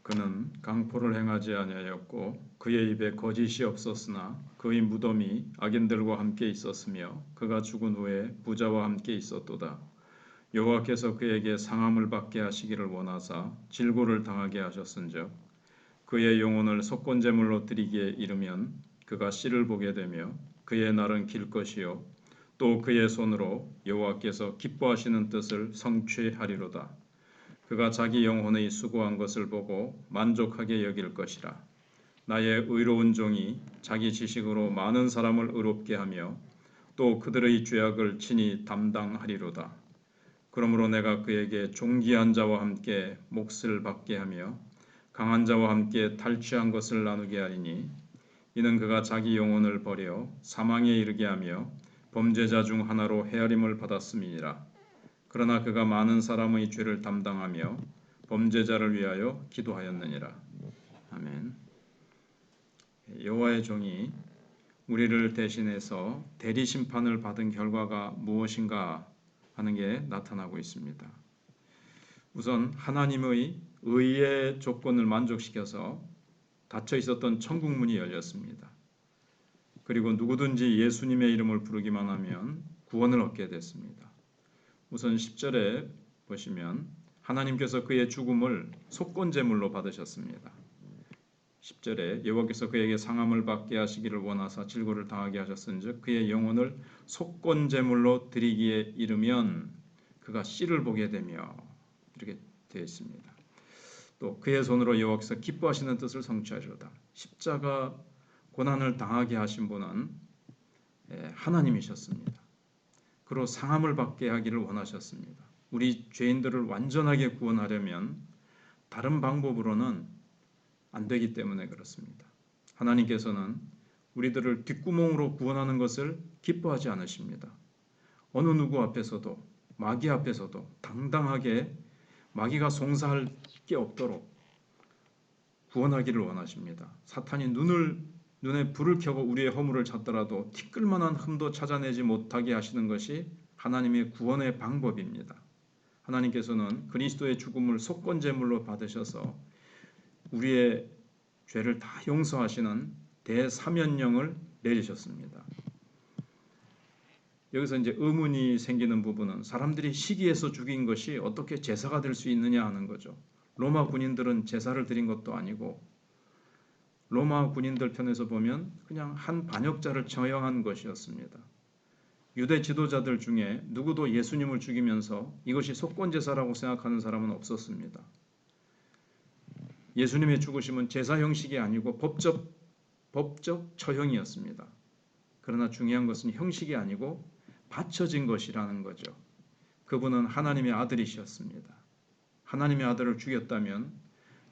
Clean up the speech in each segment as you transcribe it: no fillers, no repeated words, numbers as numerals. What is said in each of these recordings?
그는 강포를 행하지 아니하였고 그의 입에 거짓이 없었으나 그의 무덤이 악인들과 함께 있었으며 그가 죽은 후에 부자와 함께 있었도다. 여호와께서 그에게 상함을 받게 하시기를 원하사 질고를 당하게 하셨은즉 그의 영혼을 속건제물로 드리기에 이르면 그가 씨를 보게 되며 그의 날은 길 것이요 또 그의 손으로 여호와께서 기뻐하시는 뜻을 성취하리로다. 그가 자기 영혼의 수고한 것을 보고 만족하게 여길 것이라. 나의 의로운 종이 자기 지식으로 많은 사람을 의롭게 하며 또 그들의 죄악을 친히 담당하리로다. 그러므로 내가 그에게 존귀한 자와 함께 몫을 받게 하며 강한 자와 함께 탈취한 것을 나누게 하리니 이는 그가 자기 영혼을 버려 사망에 이르게 하며 범죄자 중 하나로 헤아림을 받았음이니라. 그러나 그가 많은 사람의 죄를 담당하며 범죄자를 위하여 기도하였느니라. 아멘. 여호와의 종이 우리를 대신해서 대리 심판을 받은 결과가 무엇인가 하는 게 나타나고 있습니다. 우선 하나님의 의의 조건을 만족시켜서 닫혀 있었던 천국 문이 열렸습니다. 그리고 누구든지 예수님의 이름을 부르기만 하면 구원을 얻게 됐습니다. 우선 10절에 보시면 하나님께서 그의 죽음을 속건제물로 받으셨습니다. 10절에 여호와께서 그에게 상함을 받게 하시기를 원하사 질고를 당하게 하셨은즉 그의 영혼을 속건제물로 드리기에 이르면 그가 씨를 보게 되며 이렇게 되어 있습니다. 또 그의 손으로 여호와께서 기뻐하시는 뜻을 성취하리로다. 십자가 고난을 당하게 하신 분은 하나님이셨습니다. 그로 상함을 받게 하기를 원하셨습니다. 우리 죄인들을 완전하게 구원하려면 다른 방법으로는 안 되기 때문에 그렇습니다. 하나님께서는 우리들을 뒷구멍으로 구원하는 것을 기뻐하지 않으십니다. 어느 누구 앞에서도 마귀 앞에서도 당당하게 마귀가 송사할 게 없도록 구원하기를 원하십니다. 사탄이 눈에 불을 켜고 우리의 허물을 찾더라도 티끌만한 흠도 찾아내지 못하게 하시는 것이 하나님의 구원의 방법입니다. 하나님께서는 그리스도의 죽음을 속건제물로 받으셔서 우리의 죄를 다 용서하시는 대사면령을 내리셨습니다. 여기서 이제 의문이 생기는 부분은 사람들이 시기해서 죽인 것이 어떻게 제사가 될 수 있느냐 하는 거죠. 로마 군인들은 제사를 드린 것도 아니고 로마 군인들 편에서 보면 그냥 한 반역자를 처형한 것이었습니다. 유대 지도자들 중에 누구도 예수님을 죽이면서 이것이 속건제사라고 생각하는 사람은 없었습니다. 예수님의 죽으심은 제사 형식이 아니고 법적 처형이었습니다. 그러나 중요한 것은 형식이 아니고 바쳐진 것이라는 거죠. 그분은 하나님의 아들이셨습니다. 하나님의 아들을 죽였다면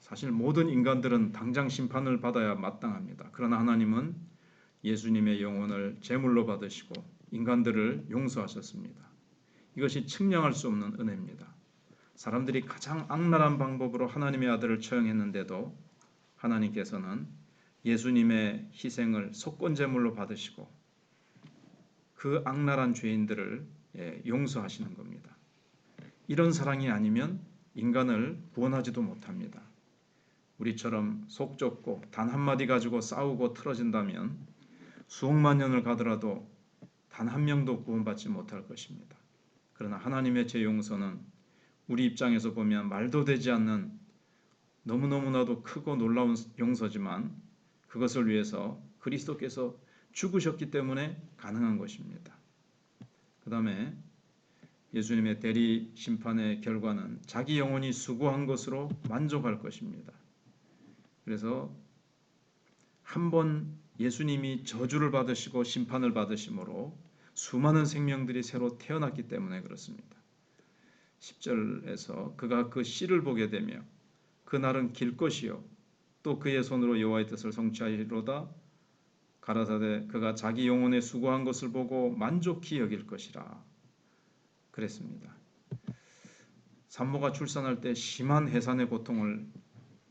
사실 모든 인간들은 당장 심판을 받아야 마땅합니다. 그러나 하나님은 예수님의 영혼을 제물로 받으시고 인간들을 용서하셨습니다. 이것이 측량할 수 없는 은혜입니다. 사람들이 가장 악랄한 방법으로 하나님의 아들을 처형했는데도 하나님께서는 예수님의 희생을 속건제물로 받으시고 그 악랄한 죄인들을 용서하시는 겁니다. 이런 사랑이 아니면 인간을 구원하지도 못합니다. 우리처럼 속 좁고 단 한마디 가지고 싸우고 틀어진다면 수억만 년을 가더라도 단 한 명도 구원받지 못할 것입니다. 그러나 하나님의 죄 용서는 우리 입장에서 보면 말도 되지 않는 너무너무나도 크고 놀라운 용서지만 그것을 위해서 그리스도께서 죽으셨기 때문에 가능한 것입니다. 그 다음에 예수님의 대리 심판의 결과는 자기 영혼이 수고한 것으로 만족할 것입니다. 그래서 한 번 예수님이 저주를 받으시고 심판을 받으심으로 수많은 생명들이 새로 태어났기 때문에 그렇습니다. 10절에서 그가 그 씨를 보게 되며 그 날은 길 것이요 또 그의 손으로 여호와의 뜻을 성취하리로다. 가라사대 그가 자기 영혼에 수고한 것을 보고 만족히 여길 것이라 그랬습니다. 산모가 출산할 때 심한 해산의 고통을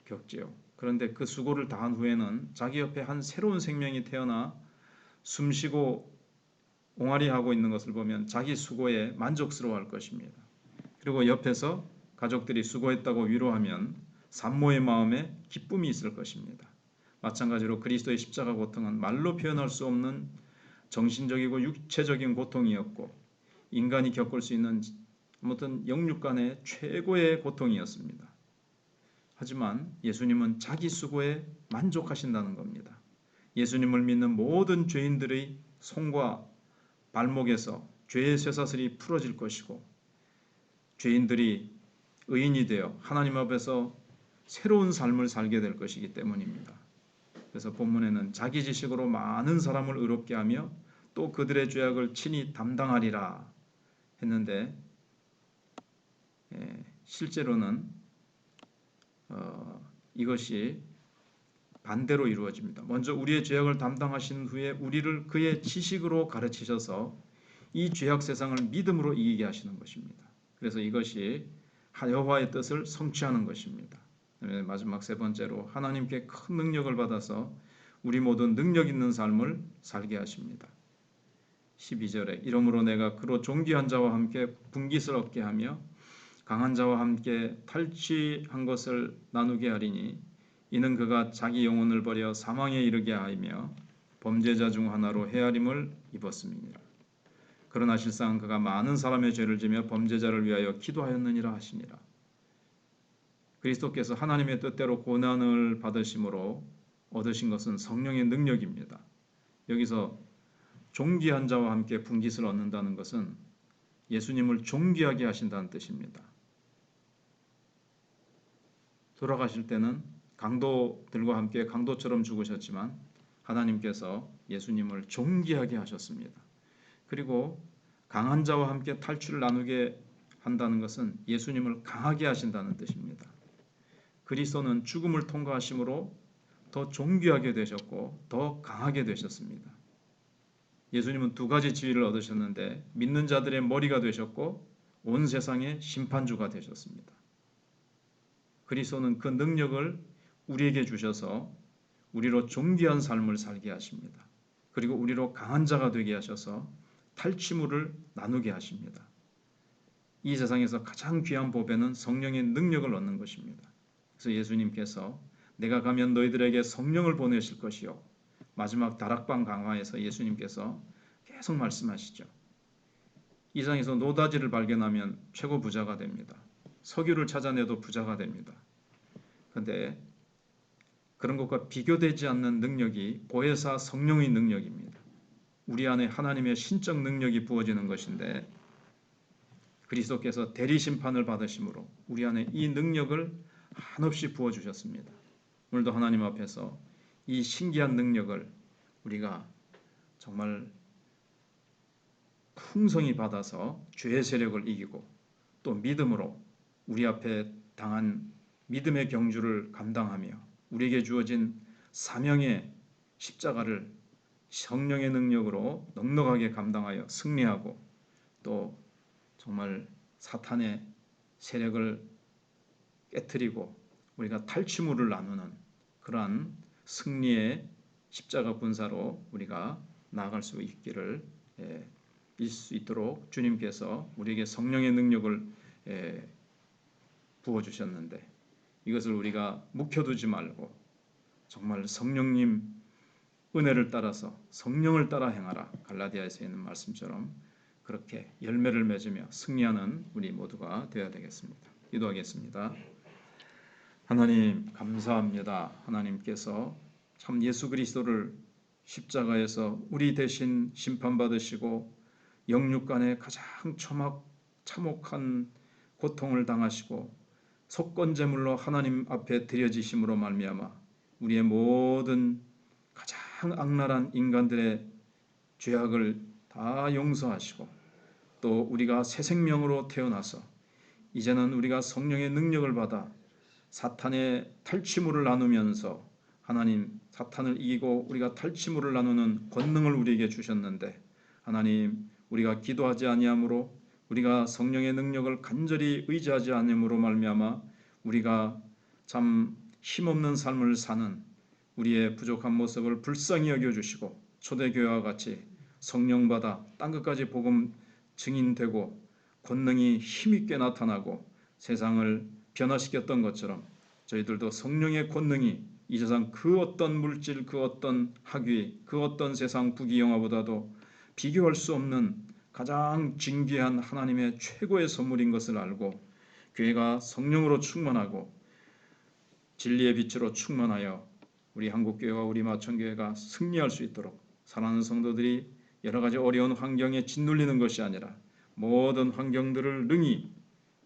겪지요. 그런데 그 수고를 다한 후에는 자기 옆에 한 새로운 생명이 태어나 숨쉬고 옹알이하고 있는 것을 보면 자기 수고에 만족스러워할 것입니다. 그리고 옆에서 가족들이 수고했다고 위로하면 산모의 마음에 기쁨이 있을 것입니다. 마찬가지로 그리스도의 십자가 고통은 말로 표현할 수 없는 정신적이고 육체적인 고통이었고 인간이 겪을 수 있는 아무튼 영육간의 최고의 고통이었습니다. 하지만 예수님은 자기 수고에 만족하신다는 겁니다. 예수님을 믿는 모든 죄인들의 손과 발목에서 죄의 쇠사슬이 풀어질 것이고 죄인들이 의인이 되어 하나님 앞에서 새로운 삶을 살게 될 것이기 때문입니다. 그래서 본문에는 자기 지식으로 많은 사람을 의롭게 하며 또 그들의 죄악을 친히 담당하리라 했는데 실제로는 이것이 반대로 이루어집니다. 먼저 우리의 죄악을 담당하신 후에 우리를 그의 지식으로 가르치셔서 이 죄악 세상을 믿음으로 이기게 하시는 것입니다. 그래서 이것이 여호와의 뜻을 성취하는 것입니다. 마지막 세 번째로 하나님께 큰 능력을 받아서 우리 모두 능력 있는 삶을 살게 하십니다. 12절에 이러므로 내가 그로 존귀한 자와 함께 분깃을 얻게 하며 강한 자와 함께 탈취한 것을 나누게 하리니 이는 그가 자기 영혼을 버려 사망에 이르게 하며 범죄자 중 하나로 헤아림을 입었음이니라. 그러나 실상 그가 많은 사람의 죄를 지며 범죄자를 위하여 기도하였느니라 하시니라. 그리스도께서 하나님의 뜻대로 고난을 받으심으로 얻으신 것은 성령의 능력입니다. 여기서 존귀한 자와 함께 분깃을 얻는다는 것은 예수님을 존귀하게 하신다는 뜻입니다. 돌아가실 때는 강도들과 함께 강도처럼 죽으셨지만 하나님께서 예수님을 존귀하게 하셨습니다. 그리고 강한 자와 함께 탈취를 나누게 한다는 것은 예수님을 강하게 하신다는 뜻입니다. 그리스도는 죽음을 통과하심으로 더 존귀하게 되셨고 더 강하게 되셨습니다. 예수님은 두 가지 지위를 얻으셨는데 믿는 자들의 머리가 되셨고 온 세상의 심판주가 되셨습니다. 그리스도는 그 능력을 우리에게 주셔서 우리로 존귀한 삶을 살게 하십니다. 그리고 우리로 강한 자가 되게 하셔서 탈취물을 나누게 하십니다. 이 세상에서 가장 귀한 보배는 성령의 능력을 얻는 것입니다. 그래서 예수님께서 내가 가면 너희들에게 성령을 보내실 것이요. 마지막 다락방 강화에서 예수님께서 계속 말씀하시죠. 이 세상에서 노다지를 발견하면 최고 부자가 됩니다. 석유를 찾아내도 부자가 됩니다. 그런데 그런 것과 비교되지 않는 능력이 보혜사 성령의 능력입니다. 우리 안에 하나님의 신적 능력이 부어지는 것인데 그리스도께서 대리 심판을 받으심으로 우리 안에 이 능력을 한없이 부어주셨습니다. 오늘도 하나님 앞에서 이 신기한 능력을 우리가 정말 풍성히 받아서 죄의 세력을 이기고 또 믿음으로 우리 앞에 당한 믿음의 경주를 감당하며 우리에게 주어진 사명의 십자가를 성령의 능력으로 넉넉하게 감당하여 승리하고 또 정말 사탄의 세력을 깨트리고 우리가 탈취물을 나누는 그러한 승리의 십자가 군사로 우리가 나아갈 수 있기를 있도록 주님께서 우리에게 성령의 능력을 부어주셨는데 이것을 우리가 묵혀두지 말고 정말 성령님 은혜를 따라서 성령을 따라 행하라. 갈라디아에서 있는 말씀처럼 그렇게 열매를 맺으며 승리하는 우리 모두가 되어야 되겠습니다. 기도하겠습니다. 하나님 감사합니다. 하나님께서 참 예수 그리스도를 십자가에서 우리 대신 심판받으시고 영육간에 가장 참혹한 고통을 당하시고 속건제물로 하나님 앞에 드려지심으로 말미암아 우리의 모든 가장 악랄한 인간들의 죄악을 다 용서하시고 또 우리가 새 생명으로 태어나서 이제는 우리가 성령의 능력을 받아 사탄의 탈취물을 나누면서 하나님 사탄을 이기고 우리가 탈취물을 나누는 권능을 우리에게 주셨는데 하나님 우리가 기도하지 아니함으로 우리가 성령의 능력을 간절히 의지하지 않음으로 말미암아 우리가 참 힘없는 삶을 사는 우리의 부족한 모습을 불쌍히 여겨주시고 초대교회와 같이 성령 받아 땅끝까지 복음 증인되고 권능이 힘있게 나타나고 세상을 변화시켰던 것처럼 저희들도 성령의 권능이 이 세상 그 어떤 물질, 그 어떤 학위, 그 어떤 세상 부귀영화보다도 비교할 수 없는 가장 진귀한 하나님의 최고의 선물인 것을 알고 교회가 성령으로 충만하고 진리의 빛으로 충만하여 우리 한국교회와 우리 마천교회가 승리할 수 있도록 사랑하는 성도들이 여러 가지 어려운 환경에 짓눌리는 것이 아니라 모든 환경들을 능히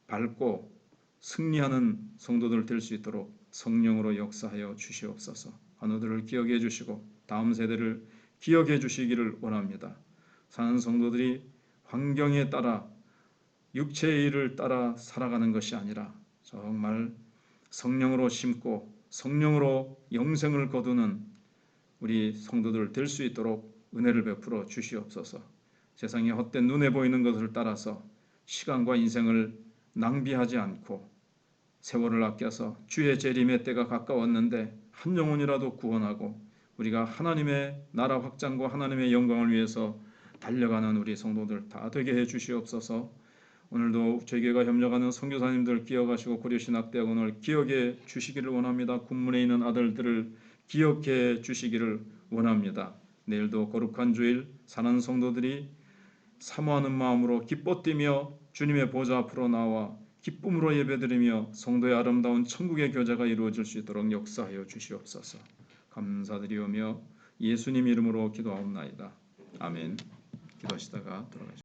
밟고 승리하는 성도들 될 수 있도록 성령으로 역사하여 주시옵소서. 환우들을 기억해 주시고 다음 세대를 기억해 주시기를 원합니다. 사는 성도들이 환경에 따라 육체의 일을 따라 살아가는 것이 아니라 정말 성령으로 심고 성령으로 영생을 거두는 우리 성도들 될 수 있도록 은혜를 베풀어 주시옵소서. 세상에 헛된 눈에 보이는 것을 따라서 시간과 인생을 낭비하지 않고 세월을 아껴서 주의 재림의 때가 가까웠는데 한 영혼이라도 구원하고 우리가 하나님의 나라 확장과 하나님의 영광을 위해서 달려가는 우리 성도들 다 되게 해 주시옵소서. 오늘도 저희 교회가 협력하는 선교사님들 기억하시고 고려신학대학원을 기억해 주시기를 원합니다. 군문에 있는 아들들을 기억해 주시기를 원합니다. 내일도 거룩한 주일 사는 성도들이 사모하는 마음으로 기뻐 뛰며 주님의 보좌 앞으로 나와 기쁨으로 예배드리며 성도의 아름다운 천국의 교제가 이루어질 수 있도록 역사하여 주시옵소서. 감사드리오며 예수님 이름으로 기도하옵나이다. 아멘. 기도하시다가 돌아가시죠.